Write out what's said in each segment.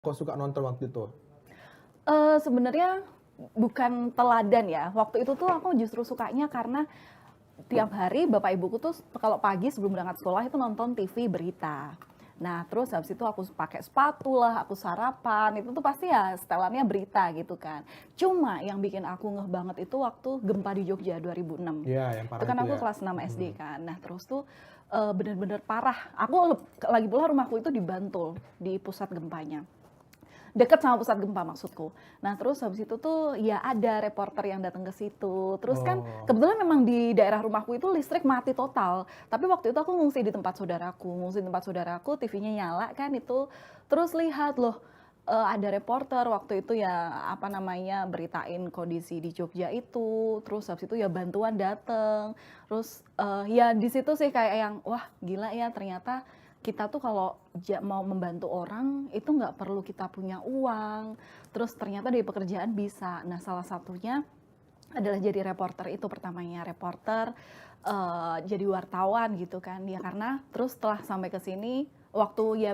kok suka nonton waktu itu? Sebenarnya bukan teladan ya. Waktu itu tuh aku justru sukanya karena tiap hari bapak ibuku tuh kalau pagi sebelum berangkat sekolah itu nonton TV berita. Nah terus habis itu aku pakai sepatu lah, aku sarapan, itu tuh pasti ya setelannya berita gitu kan. Cuma yang bikin aku ngeh banget itu waktu gempa di Jogja 2006. Iya, yang Itu parah kan itu aku ya. kelas 6 SD kan. Nah terus tuh bener-bener parah. Aku lagi pula rumahku itu di Bantul, di pusat gempanya. Deket sama pusat gempa maksudku. Nah terus habis itu tuh ya ada reporter yang datang ke situ. Terus kan Oh. kebetulan memang di daerah rumahku itu listrik mati total. Tapi waktu itu aku ngungsi di tempat saudaraku, TV-nya nyala kan itu. Terus lihat loh, ada reporter waktu itu ya apa namanya beritain kondisi di Jogja itu. Terus habis itu ya bantuan dateng. Terus ya di situ sih kayak yang wah gila ya ternyata kita tuh kalau mau membantu orang itu nggak perlu kita punya uang. Terus ternyata dari pekerjaan bisa. Nah salah satunya adalah jadi reporter itu pertamanya reporter, jadi wartawan gitu kan. Ya karena terus setelah sampai ke sini waktu ya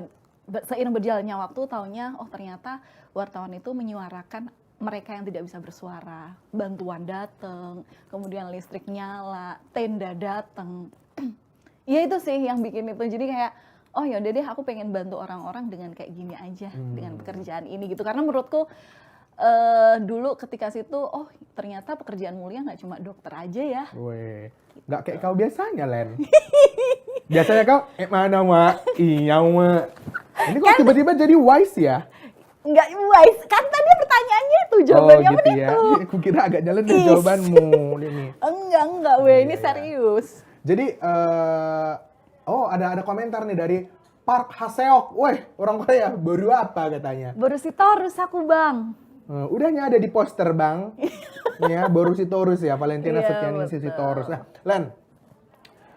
seiring berjalannya waktu taunya oh ternyata wartawan itu menyuarakan mereka yang tidak bisa bersuara. Bantuan datang, kemudian listrik nyala, tenda datang. Ya itu sih yang bikin itu. Jadi kayak oh ya udah deh aku pengen bantu orang-orang dengan kayak gini aja dengan pekerjaan ini gitu karena menurutku dulu ketika situ oh ternyata pekerjaan mulia nggak cuma dokter aja ya. Weh, nggak kayak kau biasanya, Len. Biasanya kau, mana mak? Iya mak. Ini kok tiba-tiba jadi wise ya? Nggak wise kan tadi pertanyaannya itu jawabannya gitu ya. itu. Aku kira agak jalan dari jawabanmu ini. Enggak weh ini Iya. serius. Jadi oh ada komentar nih dari Park Haseok. Weh, orang Korea baru apa katanya? Borusitorus aku bang. Udahnya ada di poster bang. Ya, Borusitorus ya, Valentina Iya, Setianingsih betul. Sitorus. Nah, Len,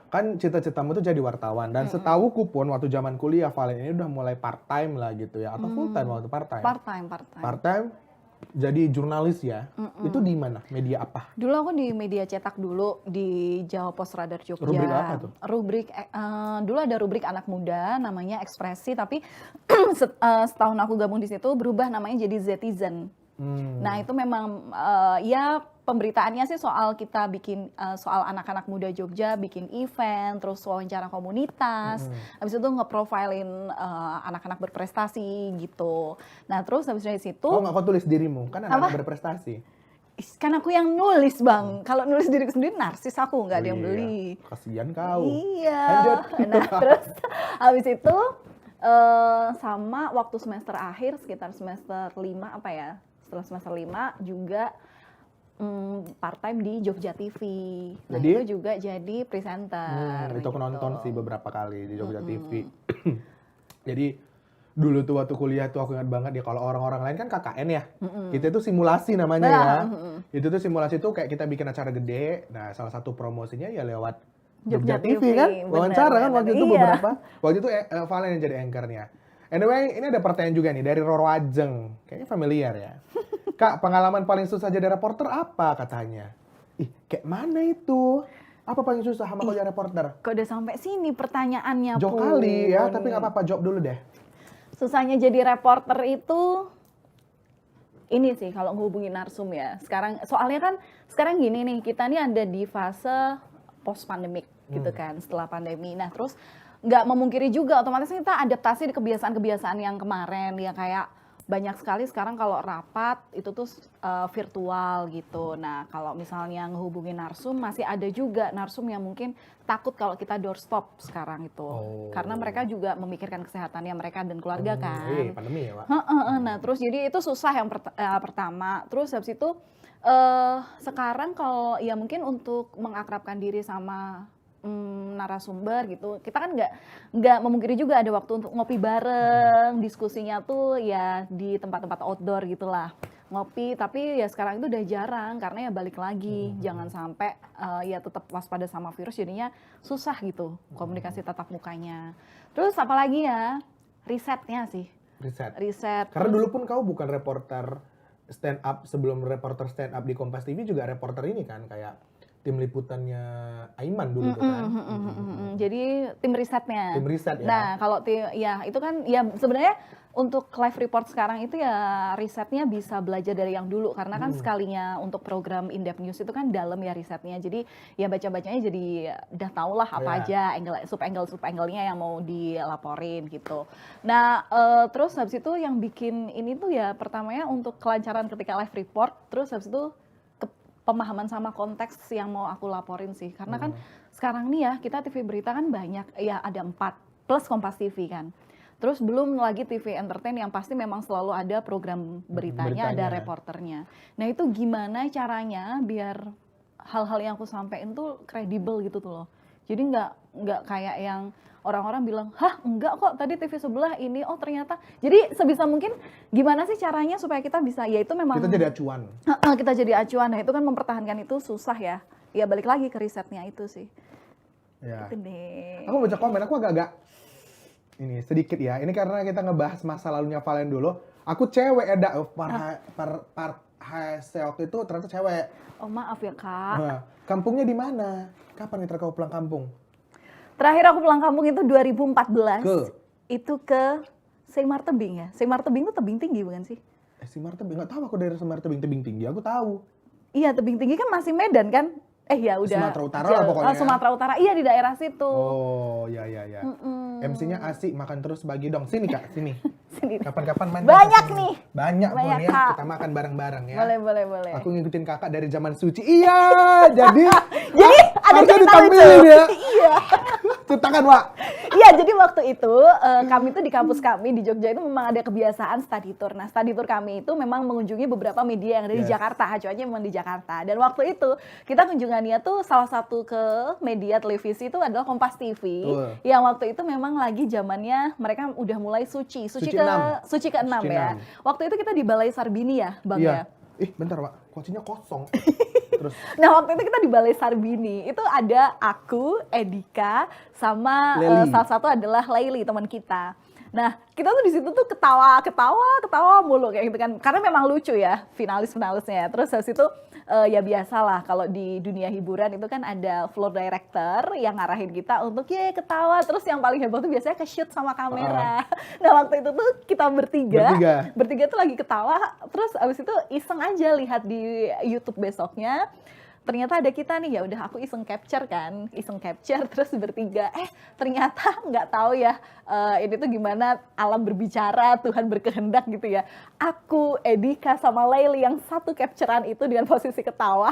kan cita-citamu tuh jadi wartawan dan setahuku pun waktu zaman kuliah Valen ini udah mulai part time lah gitu ya atau full time waktu part time. Part time. Part time jadi jurnalis ya. Itu di mana? Media apa? Dulu aku di media cetak dulu di Jawa Pos Radar Jogja. Rubrik apa tuh? Rubrik dulu ada rubrik anak muda namanya Ekspresi tapi setahun aku gabung di situ berubah namanya jadi Zetizen. Nah itu memang ya pemberitaannya sih soal kita bikin soal anak-anak muda Jogja bikin event terus wawancara komunitas habis itu ngeprofilin anak-anak berprestasi gitu. Nah terus habis dari situ Oh nggak kau tulis dirimu kan anak berprestasi. kan aku yang nulis bang. Kalau nulis diriku sendiri narsis aku nggak ada yang beli. Kasihan kau. Iya. Lanjut. Nah terus habis itu sama waktu semester akhir sekitar semester 5 apa ya? Setelah semester 5 juga part time di Jogja TV. Nah Jadi? itu juga jadi presenter. Itu aku gitu. nonton sih beberapa kali di Jogja TV. Jadi dulu tuh waktu kuliah tuh aku ingat banget ya kalau orang-orang lain kan KKN ya. Kita itu simulasi namanya ya. Itu tuh simulasi tuh kayak kita bikin acara gede. Nah, salah satu promosinya ya lewat Jogja TV kan. Wawancara kan waktu itu beberapa. Waktu itu Valen yang jadi anchornya. Anyway, ini ada pertanyaan juga nih dari Roro Ajeng. Kayaknya familiar ya. Kak, pengalaman paling susah jadi reporter apa katanya? Ih, kayak mana itu? Apa paling susah sama jadi reporter? Kok udah sampai sini pertanyaannya Jawab Pun. kali ya, tapi nggak apa-apa, jawab dulu deh. Susahnya jadi reporter itu ini sih kalau ngehubungin narsum ya. Sekarang soalnya kan sekarang gini nih, kita nih ada di fase post pandemik gitu kan, setelah pandemi. Nah, terus nggak memungkiri juga otomatis kita adaptasi di kebiasaan-kebiasaan yang kemarin ya kayak banyak sekali sekarang kalau rapat itu tuh virtual gitu. Nah kalau misalnya ngehubungin narsum masih ada juga narsum yang mungkin takut kalau kita doorstop sekarang itu. Karena mereka juga memikirkan kesehatannya mereka dan keluarga kan. Iya, pandemi ya Pak. Nah terus jadi itu susah yang pertama. Terus habis itu sekarang kalau ya mungkin untuk mengakrabkan diri sama narasumber gitu, kita kan nggak memungkiri juga ada waktu untuk ngopi bareng, diskusinya tuh ya di tempat-tempat outdoor gitulah ngopi, tapi ya sekarang itu udah jarang karena ya balik lagi, jangan sampai ya tetap waspada sama virus jadinya susah gitu komunikasi tatap mukanya. Terus apalagi ya risetnya sih. Riset. Karena dulu pun kau bukan reporter stand up, sebelum reporter stand up di Kompas TV juga reporter ini kan kayak tim liputannya Aiman dulu tuh kan. Jadi tim risetnya. Tim riset ya. Nah kalau ya itu kan ya sebenarnya Untuk live report sekarang itu ya risetnya bisa belajar dari yang dulu karena kan sekalinya untuk program in-depth news itu kan dalam ya risetnya. Jadi ya baca-bacanya jadi udah tau lah apa aja sub-angle-nya yang mau dilaporin gitu. Nah terus habis itu yang bikin ini tuh ya pertamanya untuk kelancaran ketika live report, terus habis itu pemahaman sama konteks yang mau aku laporin sih. Karena kan sekarang nih ya kita TV berita kan banyak, ya ada 4 plus Kompas TV kan. Terus belum lagi TV entertain yang pasti memang selalu ada program beritanya, ada reporternya. Nah itu gimana caranya biar hal-hal yang aku sampaikan tuh kredibel gitu tuh loh. Jadi nggak kayak yang orang-orang bilang, hah enggak kok tadi TV sebelah ini, oh ternyata. Jadi sebisa mungkin gimana sih caranya supaya kita bisa, ya itu memang. Kita jadi acuan. Kita jadi acuan, nah itu kan mempertahankan itu susah ya. Ya balik lagi ke risetnya itu sih. Ya. Itu deh. Aku baca komen, aku agak-agak ini sedikit ya. Ini karena kita ngebahas masa lalunya Valen dulu. Aku cewek ya, waktu itu ternyata cewek. Oh maaf ya kak. Nah, kampungnya di mana? Kapan nih kau pulang kampung? Terakhir aku pulang kampung itu 2014. Ke? Itu ke Semar Tebing ya. Semar Tebing itu tebing tinggi bukan sih? Semar Tebing, nggak tahu aku daerah Semar Tebing tinggi. Aku tahu. Iya tebing tinggi kan masih Medan kan? Ya udah. Sumatera Utara lah pokoknya. Sumatera Utara, iya di daerah situ. Oh ya. MC-nya asik, makan terus bagi dong. Sini kak, sini. Sini. Kapan-kapan main. Banyak nih. Banyak ya. Kak. Kita makan bareng-bareng ya. Boleh. Aku ngikutin kakak dari zaman suci. Iya, jadi ada harusnya cerita ditampilin lucu. ya. Iya. Ciptakan, Wak. Iya, jadi waktu itu kami tuh di kampus kami di Jogja itu memang ada kebiasaan study tour. Nah, study tour kami itu memang mengunjungi beberapa media yang ada di Jakarta. Acuannya memang di Jakarta. Dan waktu itu kita kunjungannya tuh salah satu ke media televisi itu adalah Kompas TV. Yang waktu itu memang lagi zamannya mereka udah mulai suci ke-6 ya. Waktu itu kita di Balai Sarbini ya, Bang ya. Bentar, Wak. Kocinya kosong. Terus. Nah waktu itu kita di Balai Sarbini, itu ada aku, Edika, sama salah satu adalah Laili teman kita. Nah kita tuh di situ tuh ketawa mulu kayak gitu kan, karena memang lucu ya finalisnya. Terus habis itu ya biasalah kalau di dunia hiburan itu kan ada floor director yang ngarahin kita untuk ketawa. Terus yang paling heboh tuh biasanya ke-shoot sama kamera. Nah waktu itu tuh kita bertiga tuh lagi ketawa. Terus abis itu iseng aja lihat di YouTube besoknya. Ternyata ada kita nih, ya udah aku iseng capture terus bertiga. Ternyata nggak tahu ya ini tuh gimana alam berbicara, Tuhan berkehendak gitu ya. Aku, Edika sama Laili yang satu capturean itu dengan posisi ketawa,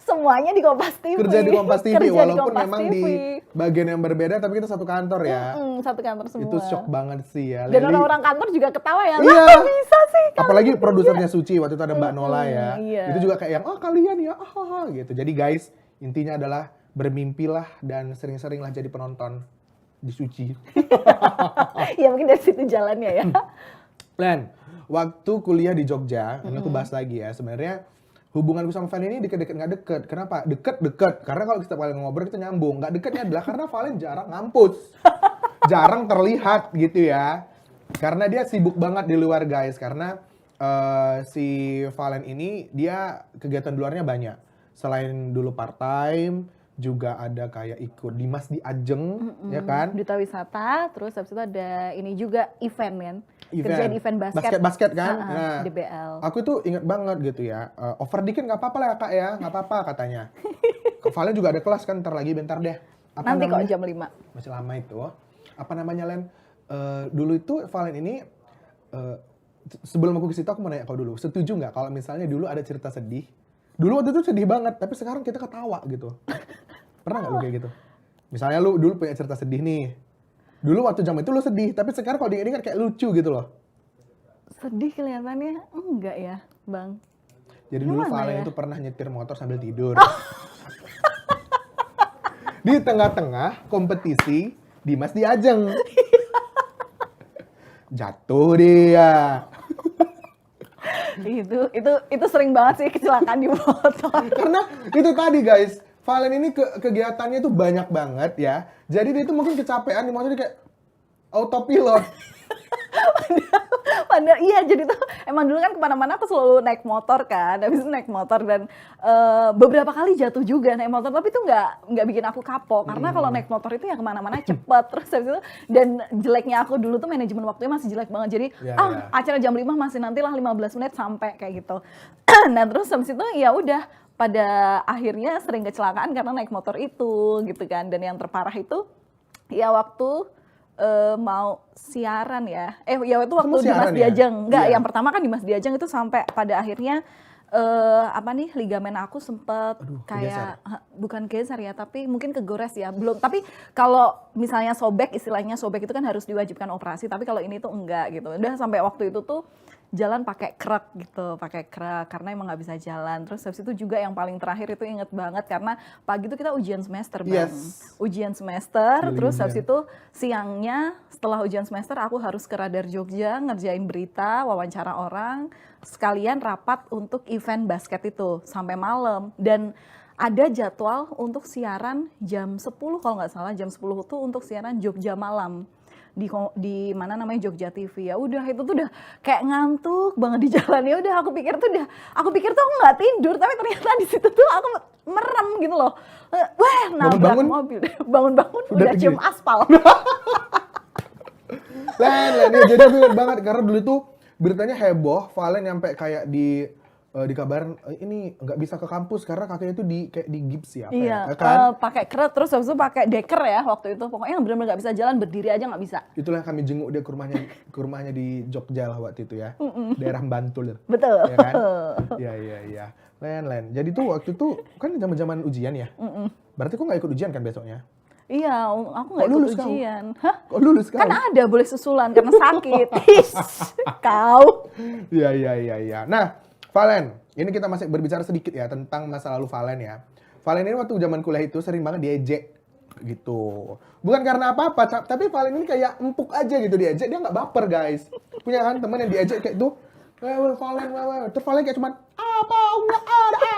semuanya di Kompas TV. Kerja di Kompas TV walaupun memang di bagian yang berbeda tapi kita satu kantor ya. Satu kantor semua. Itu shock banget sih ya. Dan orang-orang kantor juga ketawa ya. Iya. Kok bisa sih? Apalagi produsernya Suci waktu itu ada Mbak Nola ya. Iya. Itu juga kayak yang kalian ya gitu. Jadi guys, intinya adalah bermimpilah dan sering-seringlah jadi penonton di Suci. Ya mungkin dari situ jalannya ya. Len, waktu kuliah di Jogja, ini aku bahas lagi ya. Sebenarnya hubunganku sama Valen ini deket-deket nggak deket. Kenapa? Deket-deket. Karena kalau kita paling ngobrol kita nyambung. Nggak deketnya adalah karena Valen jarang ngampus. Jarang terlihat gitu ya. Karena dia sibuk banget di luar guys. Karena si Valen ini dia kegiatan di luarnya banyak. Selain dulu part time, juga ada kayak ikut Dimas di Ajeng, ya kan? Duta Wisata, terus habis itu ada ini juga event kan. Kerja di event basket kan? Nah, DBL. Aku tuh inget banget gitu ya, over dikit nggak apa-apa lah ya kak ya, nggak apa-apa katanya. Valen juga ada kelas kan, bentar deh. Apa nanti namanya? kok jam 5. Masih lama itu. Apa namanya Len? Dulu itu Valen ini, sebelum aku ke situ aku mau nanya kau dulu, setuju nggak kalau misalnya dulu ada cerita sedih? Dulu waktu itu sedih banget, tapi sekarang kita ketawa gitu. Pernah nggak lu kayak gitu? Misalnya lu dulu punya cerita sedih nih. Dulu waktu zaman itu lu sedih, tapi sekarang kalau diingat kayak lucu gitu loh. Sedih kelihatannya enggak ya, Bang? Jadi Gimana dulu Valen ya? itu pernah nyetir motor sambil tidur. Di tengah-tengah kompetisi Dimas di Ajeng. Jatuh dia. Itu sering banget sih kecelakaan di motor. Karena itu tadi guys, Valen ini kegiatannya itu banyak banget ya. Jadi dia itu mungkin kecapean di motor, dia kayak autopilot. Padahal iya, jadi tuh emang dulu kan kemana-mana aku selalu naik motor kan, habis itu naik motor dan beberapa kali jatuh juga naik motor, tapi itu nggak bikin aku kapok karena kalau naik motor itu ya kemana-mana cepet. Terus habis itu, dan jeleknya aku dulu tuh manajemen waktunya masih jelek banget, jadi acara jam 5 masih nantilah 15 menit sampai kayak gitu. Nah terus habis itu ya udah, pada akhirnya sering kecelakaan karena naik motor itu gitu kan. Dan yang terparah itu ya waktu mau siaran ya. Ya itu waktu di Mas Diajeng. Enggak, yang pertama kan di Mas Diajeng itu sampai pada akhirnya ligamen aku sempet kayak bukan geser ya, tapi mungkin kegores ya. Belum, tapi kalau misalnya sobek, istilahnya sobek itu kan harus diwajibkan operasi, tapi kalau ini tuh enggak gitu. Udah sampai waktu itu tuh jalan pakai krek gitu, pakai krek karena emang nggak bisa jalan. Terus habis itu juga yang paling terakhir itu inget banget karena pagi itu kita ujian semester Bang. Ujian semester, terus habis itu siangnya setelah ujian semester aku harus ke Radar Jogja ngerjain berita, wawancara orang, sekalian rapat untuk event basket itu sampai malam. Dan ada jadwal untuk siaran jam 10 kalau nggak salah, jam 10 itu untuk siaran Jogja malam. Di mana namanya Jogja TV. Ya udah itu tuh udah kayak ngantuk banget di jalan. Ya udah aku pikir tuh aku nggak tidur, tapi ternyata di situ tuh aku merem gitu loh. Wah, nabrak mobil. Bangun-bangun udah cium aspal. Len, ya, jadi aku ingat banget karena dulu tuh beritanya heboh, Valen nyampe kayak dikabarin ini nggak bisa ke kampus karena kakinya itu kayak di gips ya. Iya, kan? Pakai kret, terus habis itu pakai deker ya waktu itu. Pokoknya benar-benar nggak bisa jalan, berdiri aja nggak bisa. Itulah yang kami jenguk dia ke rumahnya di Jogja lah waktu itu ya. Daerah Bantul. Betul. Ya kan? Iya. Len. Jadi tuh waktu itu kan zaman-zaman ujian ya. Berarti kok nggak ikut ujian kan besoknya? Iya, aku nggak ikut ujian. Hah? Kok lulus kau? Kan ada boleh susulan karena sakit. Kau. Iya. Nah, Valen, ini kita masih berbicara sedikit ya tentang masa lalu Valen ya. Valen ini waktu zaman kuliah itu sering banget diejek gitu. Bukan karena apa-apa, tapi Valen ini kayak empuk aja gitu diejek, dia nggak baper guys. Punya kan teman yang diejek kayak tuh, Valen, terus Valen kayak cuman apa enggak ada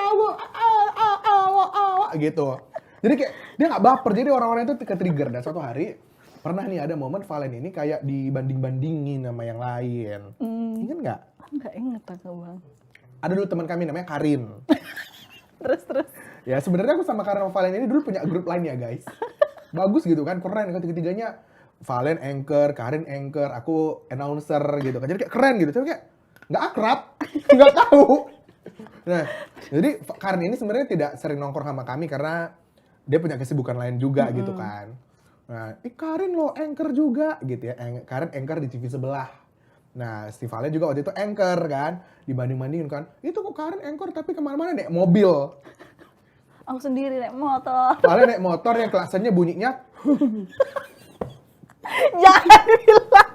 gitu. Jadi kayak dia nggak baper, jadi orang-orang itu ke-trigger. Dan suatu hari pernah nih ada momen Valen ini kayak dibanding-bandingin sama yang lain. Ingat nggak? Nggak inget aku Bang. Ada dulu teman kami namanya Karin. Terus. Ya sebenarnya aku sama Karin sama Valen ini dulu punya grup lain ya guys. Bagus gitu kan, keren kan ketiga-tiganya. Valen anchor, Karin anchor, aku announcer gitu kan. Jadi kayak keren gitu, tapi kayak nggak akrab, nggak tahu. Nah, jadi Karin ini sebenarnya tidak sering nongkrong sama kami karena dia punya kesibukan lain juga gitu kan. Nah, Karin lo anchor juga gitu ya. Karin anchor di TV sebelah. Nah, si Valen juga waktu itu anchor kan, dibanding-bandingin kan. Itu kok Karin anchor tapi kemana-mana naik mobil. Aku sendiri naik motor. Valen naik motor yang klaksonnya bunyinya. Jangan bilang.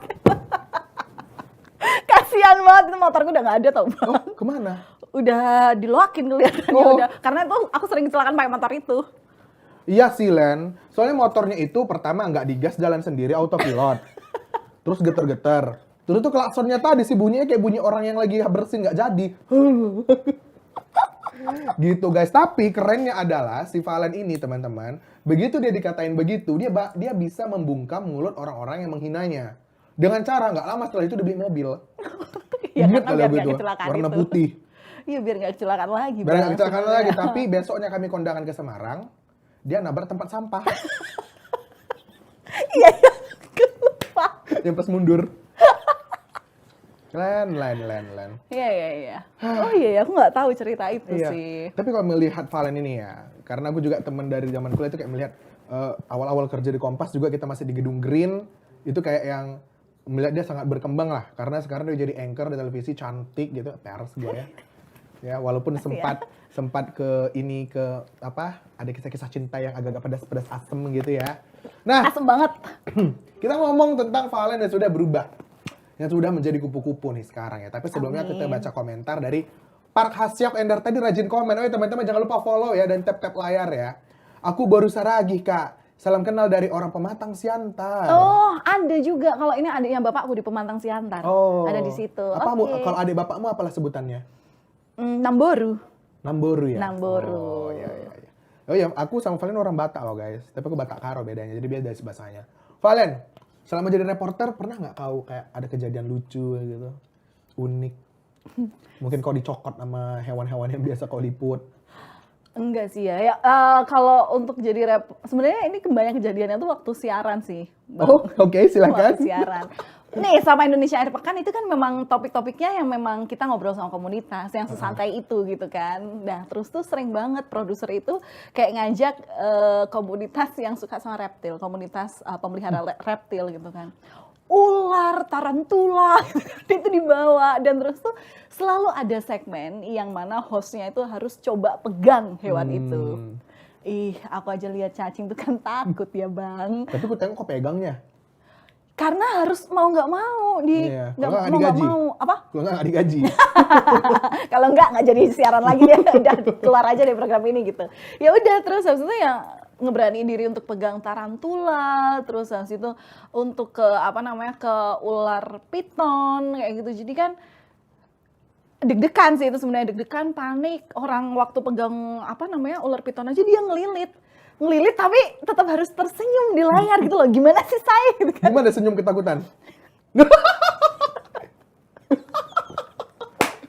Kasian banget, itu motorku udah gak ada tau Bang. Oh, kemana? Udah diloakin kelihatannya udah. Karena itu aku sering kecelakaan pakai motor itu. Iya sih Len, soalnya motornya itu pertama nggak digas jalan sendiri autopilot. Terus geter-geter. Terus tuh klaksonnya tadi sih bunyinya kayak bunyi orang yang lagi bersin nggak jadi. Gitu guys. Tapi kerennya adalah si Valen ini teman-teman, begitu dia dikatain begitu, dia bisa membungkam mulut orang-orang yang menghinanya. Dengan cara nggak lama setelah itu dia beli mobil. Ya, Ingat kali biar begitu, kecelakaan warna itu. putih. Iya biar nggak kecelakaan lagi. Biar nggak kecelakaan lagi. Tapi besoknya kami kondangan ke Semarang, dia nabrak tempat sampah. Iya, lupa. Yang pas mundur. Len. Iya. Oh iya, aku nggak tahu cerita itu sih. Tapi kalau melihat Valen ini ya, karena aku juga teman dari zaman kuliah itu kayak melihat awal-awal kerja di Kompas juga kita masih di gedung Green, itu kayak yang melihat dia sangat berkembang lah, karena sekarang dia jadi anchor di televisi, cantik gitu, pers gue ya. Ya walaupun sempat ke ada kisah-kisah cinta yang agak-agak pedas-pedas asem gitu ya. Nah, asem banget. Kita ngomong tentang Valen yang sudah berubah, yang sudah menjadi kupu-kupu nih sekarang ya. Tapi sebelumnya kita baca komentar dari Park Hasyok Ender tadi rajin komen. Oh ya teman-teman jangan lupa follow ya dan tap-tap layar ya. Aku baru saragih kak. Salam kenal dari orang Pematang Siantar. Oh, ada juga. Kalau ini adiknya bapakku di Pematang Siantar. Oh. Ada di situ. Kalau adik bapakmu apalah sebutannya? Namboru. Namboru ya? Namboru. Oh iya. Oh ya, aku sama Valen orang Batak loh guys. Tapi aku Batak Karo bedanya. Jadi beda sih bahasanya. Valen, Selama jadi reporter pernah nggak kau kayak ada kejadian lucu gitu, unik? Mungkin kau dicokot sama hewan-hewan yang biasa kau liput. Enggak sih ya. Kalau untuk jadi sebenarnya ini kebanyakan kejadiannya tuh waktu siaran sih. Oh, oke, silakan. Waktu siaran. Nih sama Indonesia Akhir Pekan itu kan memang topik-topiknya yang memang kita ngobrol sama komunitas yang sesantai itu gitu kan. Nah terus tuh sering banget produser itu kayak ngajak komunitas yang suka sama reptil, komunitas pemelihara reptil gitu kan. Ular, tarantula, itu dibawa dan terus tuh selalu ada segmen yang mana hostnya itu harus coba pegang hewan itu. Ih, aku aja lihat cacing tuh kan takut ya bang. Tapi aku tengok kok pegangnya. Karena harus mau nggak mau Iya. Kalau nggak mau digaji. apa? Kalau nggak digaji. Kalau nggak jadi siaran lagi deh, udah keluar aja dari program ini gitu. Ya udah terus habis itu ya ngeberaniin diri untuk pegang tarantula, terus habis itu untuk ke ke ular piton kayak gitu. Jadi kan deg-degan sih itu sebenarnya, deg-degan, panik. Orang waktu pegang ular piton aja dia ngelilit tapi tetap harus tersenyum di layar gitu loh. Gimana sih saya gitu kan. Gimana senyum ketakutan?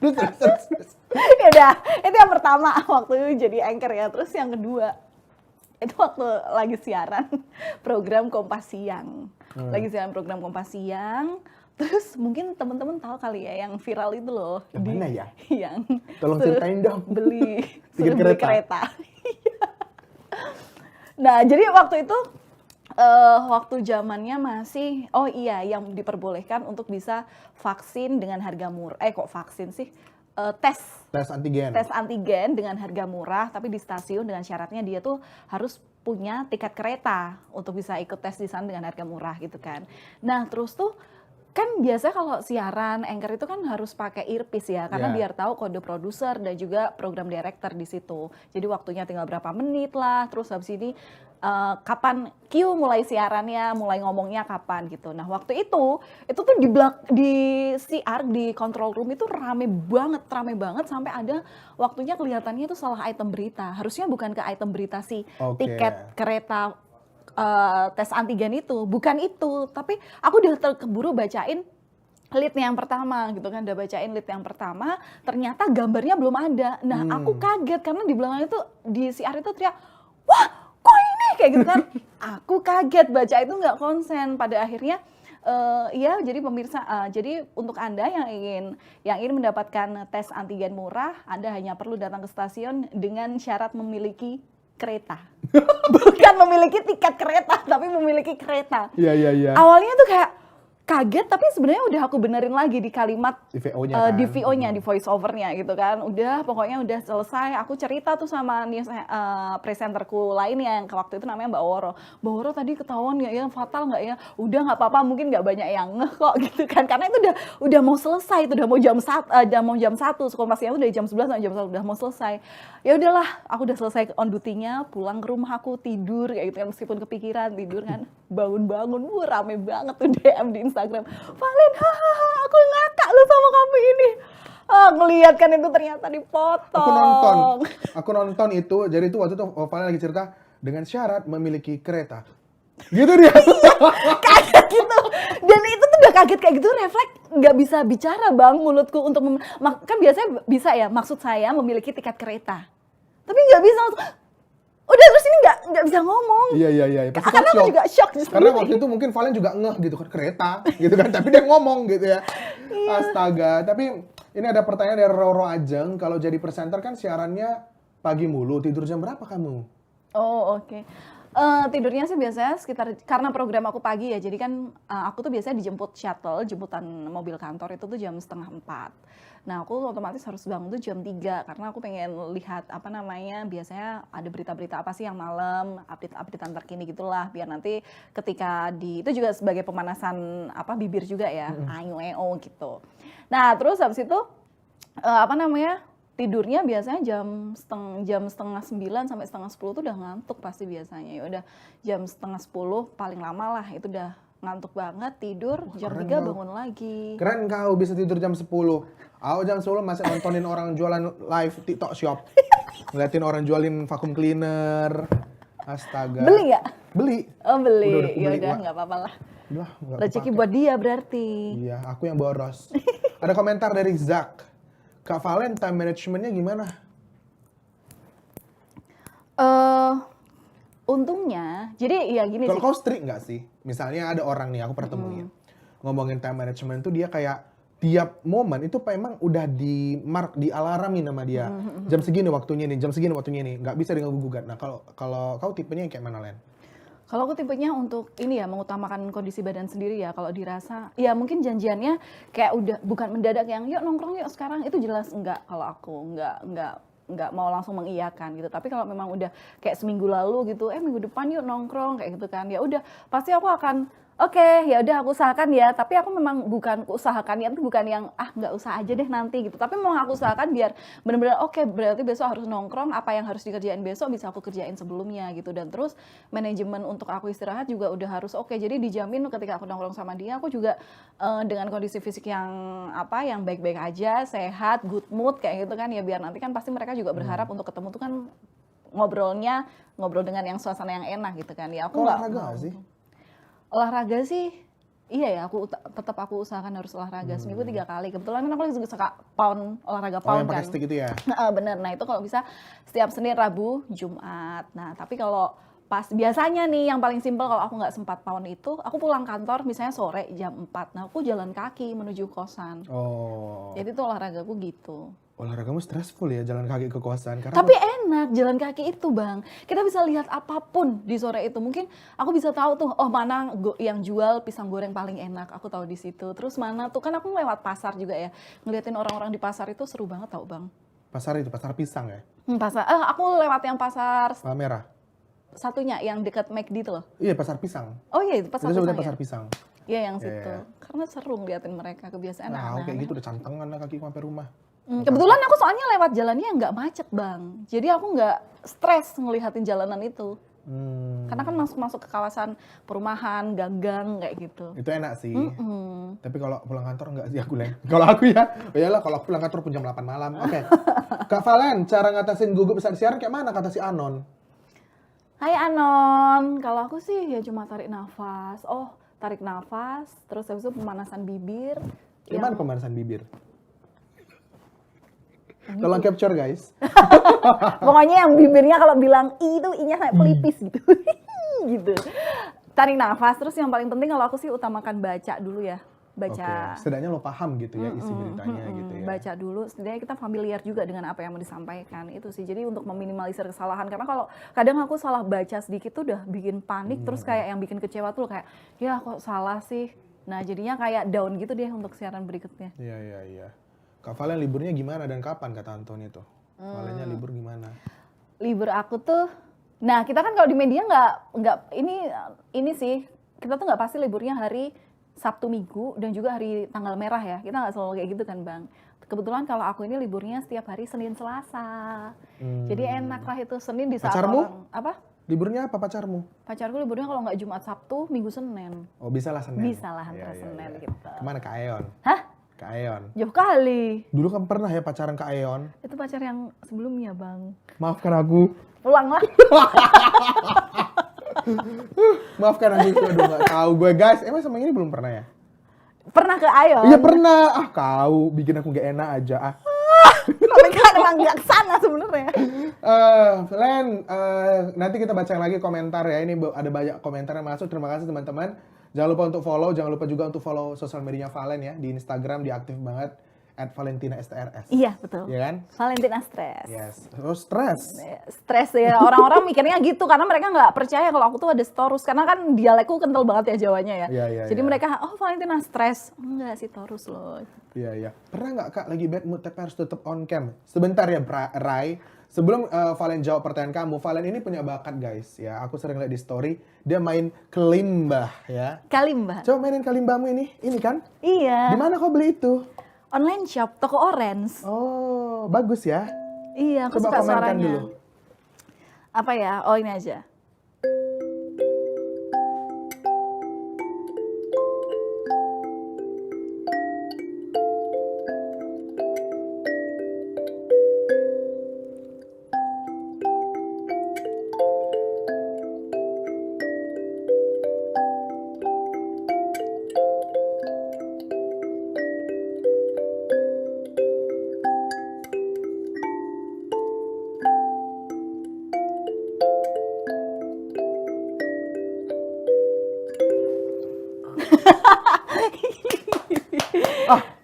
Terus. Ya udah, itu yang pertama waktu jadi anchor ya. Terus yang kedua, itu waktu lagi siaran program Kompas Siang. Lagi siaran program Kompas Siang. Terus mungkin teman-teman tahu kali ya yang viral itu loh. Yang mana ya? Yang Tolong ceritain dong. Beli Tiket kereta. Nah, jadi waktu itu waktu zamannya masih yang diperbolehkan untuk bisa vaksin dengan harga murah. Kok vaksin sih? Tes antigen dengan harga murah, tapi di stasiun dengan syaratnya dia tuh harus punya tiket kereta untuk bisa ikut tes di sana dengan harga murah gitu kan. Nah, terus tuh kan biasa kalau siaran anchor itu kan harus pakai earpiece ya karena biar tahu kode produser dan juga program director di situ. Jadi waktunya tinggal berapa menit lah, terus habis ini kapan cue mulai siarannya, mulai ngomongnya kapan gitu. Nah, waktu itu tuh di CR di control room itu rame banget sampai ada waktunya kelihatannya itu salah item berita. Harusnya bukan ke item berita si tiket kereta tes antigen itu, bukan itu, tapi aku udah keburu bacain lead yang pertama gitu kan, udah bacain lead yang pertama, ternyata gambarnya belum ada. Nah, aku kaget karena di belakang itu di CR itu teriak, wah kok ini kayak gitu kan. Aku kaget baca itu nggak konsen. Pada akhirnya jadi pemirsa, jadi untuk Anda yang ingin mendapatkan tes antigen murah, Anda hanya perlu datang ke stasiun dengan syarat memiliki kereta. Bukan memiliki tiket kereta, tapi memiliki kereta. Iya. Awalnya tuh kayak kaget, tapi sebenarnya udah aku benerin lagi di kalimat di VO-nya, di voice over-nya gitu kan. Udah, pokoknya udah selesai. Aku cerita tuh sama presenterku lainnya yang waktu itu namanya Mbak Woro. Mbak Woro tadi ketahuan nggak ya, fatal nggak ya? Udah nggak apa-apa, mungkin nggak banyak yang ngeh kok gitu kan. Karena itu udah mau selesai, itu udah mau jam 1, Kompasnya udah jam 11 sampai jam 1 udah mau selesai. Ya udahlah, aku udah selesai on duty-nya, pulang ke rumah aku tidur kayak gitu kan, meskipun kepikiran tidur kan. Bangun-bangun, rame banget tuh DM di Instagram. Valen, hahaha, aku ngakak lu sama kamu ini. Ngeliat kan itu ternyata dipotong. Aku nonton itu, jadi itu waktu itu Valen lagi cerita dengan syarat memiliki kereta. Gitu dia. Kayak gitu. Dan itu tuh udah kaget kayak gitu, refleks nggak bisa bicara bang mulutku untuk kan biasanya bisa ya, maksud saya memiliki tiket kereta. Tapi nggak bisa. Udah terus ini nggak bisa ngomong. Iya. Pasti karena aku juga shock justru. Karena waktu itu mungkin Valen juga ngeh gitu kan, kereta gitu kan, tapi dia ngomong gitu ya. Astaga, tapi ini ada pertanyaan dari Roro Ajeng, kalau jadi presenter kan siarannya pagi mulu, tidur jam berapa kamu? Oh, oke. Tidurnya sih biasanya sekitar, karena program aku pagi ya, jadi kan aku tuh biasanya dijemput shuttle, jemputan mobil kantor itu tuh jam 3:30. Nah, aku otomatis harus bangun tuh jam 3 karena aku pengen lihat biasanya ada berita-berita apa sih yang malam, update-updatean terkini gitulah, biar nanti ketika itu juga sebagai pemanasan bibir juga ya, ayo gitu. Nah, terus habis itu tidurnya biasanya jam setengah 9 sampai setengah 10 tuh udah ngantuk pasti biasanya. Ya udah jam setengah 10 paling lama lah itu udah ngantuk banget, tidur. Jam 3 bangun lagi. Keren kau bisa tidur jam 10. Aku jam 10 masih nontonin orang jualan live TikTok shop. Ngeliatin orang jualin vacuum cleaner. Astaga. Beli nggak? Beli. Oh beli. Udah, Ya udah nggak apa-apa lah. Lah, nggak Rezeki kepake. buat dia berarti. Iya, aku yang boros. Ada komentar dari Zak. Kak Valen, time managementnya gimana? eh Untungnya, jadi ya gini Kalau sih. kau strict nggak sih? Misalnya ada orang nih, aku pernah temuin. Ngomongin time management tuh dia kayak tiap momen itu memang udah di mark, di alarmin sama dia. Jam segini waktunya nih, jam segini waktunya nih. Nggak bisa diganggu gugat. Nah kalau kau tipenya kayak mana, Len? Kalau aku tipenya untuk ini ya, mengutamakan kondisi badan sendiri ya. Kalau dirasa, ya mungkin janjiannya kayak udah bukan mendadak yang yuk nongkrong yuk sekarang, itu jelas enggak. Kalau aku enggak mau langsung mengiyakan gitu. Tapi kalau memang udah kayak seminggu lalu gitu, minggu depan yuk nongkrong kayak gitu kan. Ya udah, pasti aku akan oke, ya udah aku usahakan ya. Tapi aku memang bukan usahakan ya, itu bukan yang nggak usah aja deh nanti gitu. Tapi mau aku usahakan biar benar-benar oke, berarti besok harus nongkrong, apa yang harus dikerjain besok bisa aku kerjain sebelumnya gitu. Dan terus manajemen untuk aku istirahat juga udah harus oke. Jadi dijamin ketika aku nongkrong sama dia, aku juga dengan kondisi fisik yang yang baik-baik aja, sehat, good mood kayak gitu kan ya, biar nanti kan pasti mereka juga berharap untuk ketemu tuh kan ngobrol dengan yang suasana yang enak gitu kan. Ya aku Kau nggak olahraga mau. nggak sih? Olahraga sih, iya ya, tetap aku usahakan harus olahraga seminggu 3 kali. Kebetulan kan aku juga suka olahraga Oh, pound yang pakai kan. stick itu ya? Bener, nah itu kalau bisa setiap Senin, Rabu, Jumat. Nah tapi kalau pas biasanya nih yang paling simpel kalau aku nggak sempat pound itu, aku pulang kantor misalnya sore jam 4. Nah aku jalan kaki menuju kosan. Oh, Jadi tuh olahragaku gitu. olahragamu stressful ya jalan kaki ke kosan. Karena Tapi enak jalan kaki itu bang. Kita bisa lihat apapun di sore itu. Mungkin aku bisa tahu tuh, oh mana yang jual pisang goreng paling enak. Aku tahu di situ. Terus mana tuh, kan aku lewat pasar juga ya. Ngeliatin orang-orang di pasar itu seru banget tau bang. pasar itu, pasar pisang ya? Aku lewat yang pasar Merah. satunya yang dekat McD itu loh. Iya, pasar pisang. Oh iya, itu pasar Itu sebutnya pisang pasar ya? pisang. Iya yang Iya, situ. iya. Karena seru ngeliatin mereka, kebiasaan Nah, aku kayak aneh-aneh. gitu udah cantengan lah kakiku sampai rumah. Kebetulan aku soalnya lewat jalannya nggak macet bang. Jadi aku nggak stres ngelihatin jalanan itu. Karena kan masuk ke kawasan perumahan, gang-gang kayak gitu. Itu enak sih. Mm-mm. Tapi kalau pulang kantor enggak sih aku, Len. Kalau aku ya, iyalah kalau aku pulang kantor pun jam 8 malam. Oke. Kak Valen, cara ngatasin gugup saat siaran kayak mana kata si Anon? Hai Anon, kalau aku sih ya cuma tarik nafas. Tarik nafas, terus habis itu pemanasan bibir. Gimana pemanasan bibir? Tolong capture guys. Pokoknya yang bibirnya kalau bilang I itu I-nya kayak pelipis gitu. Gitu. Tarik nafas, terus yang paling penting kalau aku sih utamakan baca dulu ya. Baca. Oke. Setidaknya lo paham gitu ya isi beritanya gitu ya. Baca dulu, setidaknya kita familiar juga dengan apa yang mau disampaikan. Itu sih, jadi untuk meminimalisir kesalahan. Karena kalau kadang aku salah baca sedikit tuh udah bikin panik, terus kayak yang bikin kecewa tuh kayak, ya kok salah sih. Nah jadinya kayak down gitu deh untuk siaran berikutnya. Iya. Kak Valen liburnya gimana dan kapan kata Antoni tuh? Valennya libur gimana? Libur aku tuh, nah kita kan kalau di media nggak ini sih, kita tuh nggak pasti liburnya hari Sabtu Minggu dan juga hari tanggal merah ya, kita nggak selalu kayak gitu kan bang. Kebetulan kalau aku ini liburnya setiap hari Senin Selasa, jadi enak lah itu Senin di saat Pacarmu? orang apa? Liburnya apa pacarmu? Pacarku liburnya kalau nggak Jumat Sabtu, Minggu Senin. Oh bisa lah Senin. Bisa lah Iya, antara iya, Senin iya. gitu. Kemana Kak Aeon? Hah? Kak Aeon. Jauh kali. Dulu kan pernah ya pacaran Kak Aeon. Itu pacar yang sebelumnya bang. Maafkan aku. Pulanglah. Maafkan aku, aduh nggak tahu gue guys. Emang sama ini belum pernah ya? Pernah ke Ayon. Iya pernah. Kau bikin aku gak enak aja. Tapi kan emang nggak kesana sebenarnya. Len, nanti kita baca lagi komentar ya. Ini ada banyak komentar yang masuk. Terima kasih teman-teman. Jangan lupa untuk follow. Jangan lupa juga untuk follow sosial medianya Valen ya. Di Instagram dia aktif banget. @ValentinaSTRS. Iya betul. Iya kan? Valentina stres. Yes. Terus stres. Stres ya, orang-orang mikirnya gitu karena mereka nggak percaya kalau aku tuh ada Taurus, karena kan dialekku kental banget ya Jawanya ya. Iya, Jadi iya. mereka, oh Valentina stres. Enggak sih, Taurus loh. Iya. Pernah nggak Kak lagi bad mood tapi harus tetap on cam? Sebentar ya Rai. Sebelum Valen jawab pertanyaan kamu, Valen ini punya bakat guys ya. Aku sering lihat di story, dia main kelimbah ya. Kalimba. Coba mainin kalimbahmu ini kan? Iya. Di mana kau beli itu? Online shop, toko orange. Oh, bagus ya. Iya, aku Coba suka komenkan suaranya. dulu. Apa ya? Oh ini aja.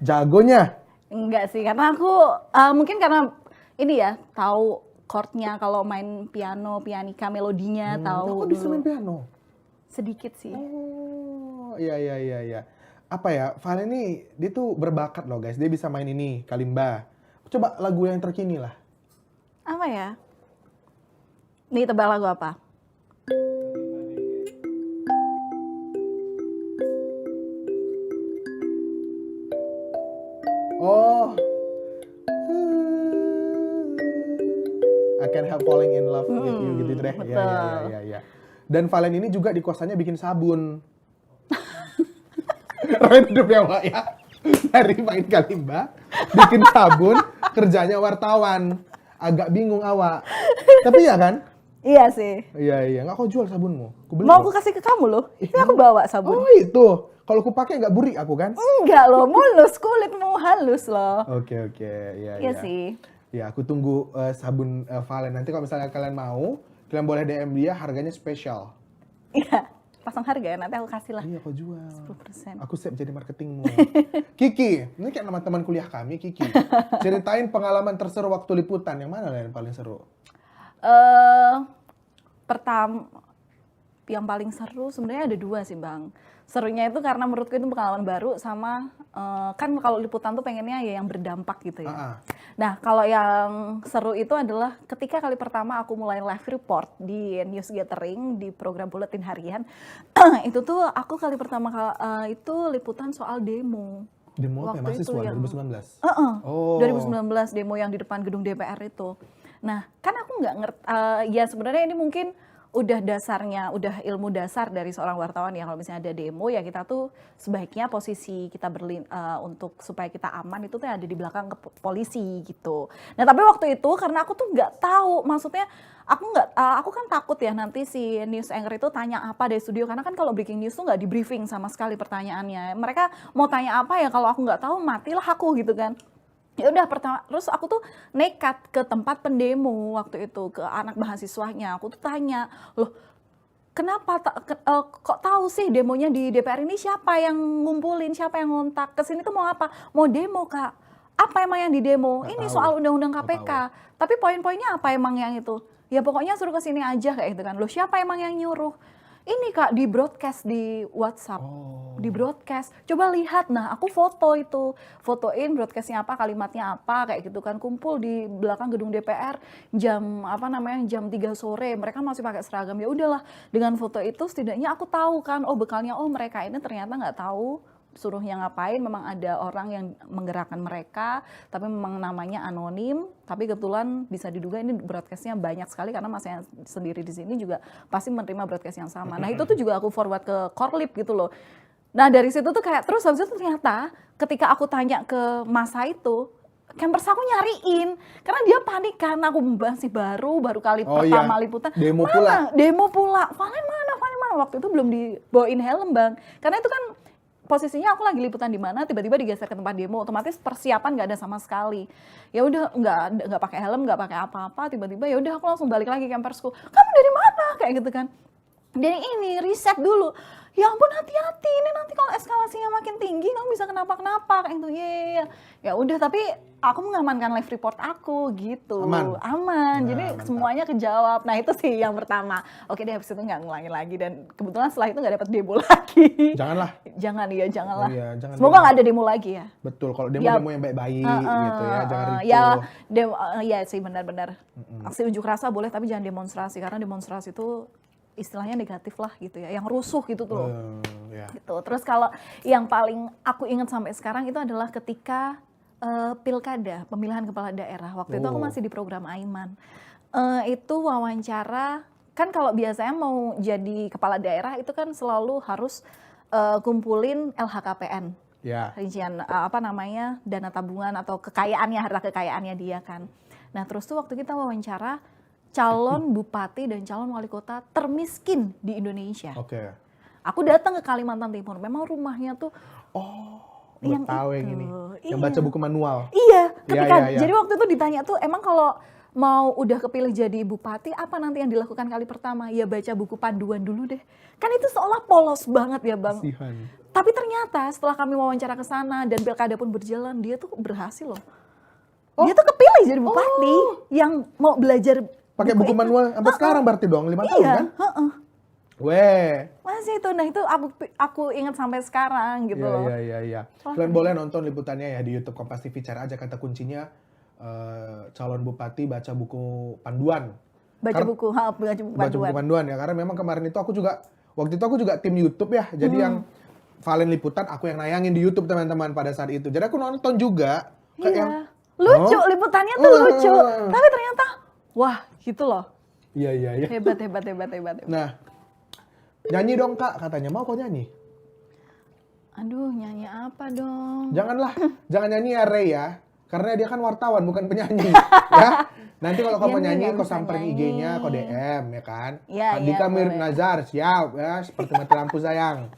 Jagonya? Enggak sih, karena aku mungkin karena ini ya, tahu chordnya kalau main piano, pianika, melodinya tahu Aku bisa dulu. main piano. Sedikit sih. Oh, iya. Apa ya, Valen ini dia tuh berbakat loh guys. Dia bisa main ini, kalimba. Coba lagu yang terkini lah. Apa ya? Nih, tebak lagu apa? Oh. I can't help falling in love with you gitu deh. Betul. Iya. Dan Valen ini juga di kosannya bikin sabun. Random ya Pak ya. Dari main kalimba, bikin sabun, kerjanya wartawan. Agak bingung awak. Tapi ya kan? Iya sih. Iya. Nggak kau jual sabunmu? Beli Mau loh. aku kasih ke kamu loh. Ini aku bawa sabun. Oh itu. Kalau aku pakai nggak burik aku kan? Enggak loh, mulus, kulitmu halus loh. Oke. Iya. Iya sih. Ya, aku tunggu sabun Valen. Nanti kalau misalnya kalian mau, kalian boleh DM dia, harganya spesial. Iya, pasang harga ya, nanti aku kasih lah. Iya, kau jual. 10%. Aku siap jadi marketingmu. Kiki, ini kayak nama teman kuliah kami, Kiki. Ceritain pengalaman terseru waktu liputan. Yang mana yang paling seru? Pertama, yang paling seru sebenarnya ada 2 sih Bang. Serunya itu karena menurutku itu pengalaman baru sama kan kalau liputan tuh pengennya ya yang berdampak gitu ya. Nah kalau yang seru itu adalah ketika kali pertama aku mulai live report di News Gathering di program Buletin Harian. Itu tuh aku kali pertama itu liputan soal demo. Demo apa ya? Waktu itu Mahasiswa yang 2019? Oh. 2019 demo yang di depan gedung DPR itu. Nah kan aku nggak ngerti, ya sebenarnya ini mungkin udah dasarnya, udah ilmu dasar dari seorang wartawan ya, kalau misalnya ada demo ya kita tuh sebaiknya posisi kita untuk supaya kita aman itu tuh ada di belakang polisi gitu. Nah tapi waktu itu karena aku tuh nggak tahu, maksudnya aku kan takut ya nanti si news anchor itu tanya apa dari studio, karena kan kalau breaking news tuh nggak di briefing sama sekali pertanyaannya. Mereka mau tanya apa ya, kalau aku nggak tahu matilah aku gitu kan. Ya udah pertama, terus aku tuh nekat ke tempat pendemo waktu itu, ke anak mahasiswanya. Aku tuh tanya, loh kenapa kok tahu sih demonya di DPR ini, siapa yang ngumpulin, siapa yang ngontak, kesini tuh mau apa? Mau demo Kak. Apa emang yang di demo? Nggak Ini tahu. soal undang-undang Nggak KPK. Tapi poin-poinnya apa emang yang itu? Ya pokoknya suruh kesini aja kayak gitu kan. Loh siapa emang yang nyuruh? Ini Kak, di broadcast di WhatsApp, di broadcast. Coba lihat, nah aku foto itu, fotoin broadcastnya apa, kalimatnya apa, kayak gitu kan. Kumpul di belakang gedung DPR jam jam 3 sore. Mereka masih pakai seragam. Ya udahlah, dengan foto itu setidaknya aku tahu kan, oh bekalnya, oh mereka ini ternyata nggak tahu suruhnya ngapain, memang ada orang yang menggerakkan mereka, tapi memang namanya anonim, tapi kebetulan bisa diduga ini broadcastnya banyak sekali karena Mas yang sendiri di sini juga pasti menerima broadcast yang sama. Nah itu tuh juga aku forward ke Korlip gitu loh. Nah dari situ tuh kayak terus habis itu ternyata ketika aku tanya ke masa itu, campers aku nyariin karena dia panik kan, aku masih baru kali pertama liputan. Demo pula. Valen mana? Waktu itu belum dibawain helm Bang, karena itu kan posisinya aku lagi liputan di mana, tiba-tiba digeser ke tempat demo, otomatis persiapan nggak ada sama sekali. Ya udah nggak pakai helm, nggak pakai apa-apa, tiba-tiba ya udah aku langsung balik lagi ke campersku. Kamu dari mana? Kayak gitu kan. Dari ini riset dulu. Ya ampun hati-hati, ini nanti kalau eskalasinya makin tinggi kamu bisa kenapa-kenapa kayak gitu. Ya udah, tapi aku mengamankan live report aku gitu. Aman. Jadi semuanya kejawab. Nah itu sih yang pertama. Oke deh, habis itu nggak ngulangin lagi, dan kebetulan setelah itu nggak dapat demo lagi. Janganlah. Janganlah. Jangan Semoga nggak ada demo lagi ya. Betul, kalau demo yang baik-baik gitu ya, jangan ricuh. Ya demo, ya sih benar-benar. Aksi unjuk rasa boleh, tapi jangan demonstrasi, karena demonstrasi itu istilahnya negatif lah gitu ya, yang rusuh gitu tuh. Gitu. Terus kalau yang paling aku ingat sampai sekarang itu adalah ketika pilkada, pemilihan kepala daerah. Waktu itu aku masih di program Aiman. Itu wawancara, kan kalau biasanya mau jadi kepala daerah itu kan selalu harus kumpulin LHKPN. Rincian dana tabungan atau kekayaannya, harta kekayaannya dia kan. Nah terus tuh waktu kita wawancara, calon bupati dan calon wali kota termiskin di Indonesia. Aku datang ke Kalimantan Timur, memang rumahnya tuh yang tahu yang ini, yang baca buku manual. Iya, jadi waktu itu ditanya tuh, emang kalau mau udah kepilih jadi bupati, apa nanti yang dilakukan kali pertama? Ya baca buku panduan dulu deh. Kan itu seolah polos banget ya Bang. Kasihan. Tapi ternyata setelah kami wawancara ke sana dan pilkada pun berjalan, dia tuh berhasil loh. Dia tuh kepilih jadi bupati yang mau belajar Pakai buku itu. manual sampai sekarang berarti dong 5 tahun Iya, kan? heeh. Weh. Masih itu, nah itu aku ingat sampai sekarang gitu loh. Iya. Kalian boleh nonton liputannya ya di YouTube Kompas TV. Cari aja kata kuncinya calon bupati baca buku panduan. Baca buku Panduan ya. Karena memang kemarin itu waktu itu aku juga tim YouTube ya. Jadi yang Valen liputan aku yang nayangin di YouTube teman-teman pada saat itu. Jadi aku nonton juga. Kayak Iya. yang, Lucu, liputannya tuh lucu. Tapi ternyata, wah gitu loh. Iya. Hebat. Nah, nyanyi dong Kak katanya. Mau kok nyanyi? Aduh, nyanyi apa dong? Jangan nyanyi ya Ray ya. Karena dia kan wartawan bukan penyanyi ya. Nanti kalau kamu Iya, nyanyi nggak kau bisa samperin nyanyi. IG-nya, kau DM ya kan. Iya, Andika iya, Mir boleh. Nazar siap ya seperti mati lampu sayang.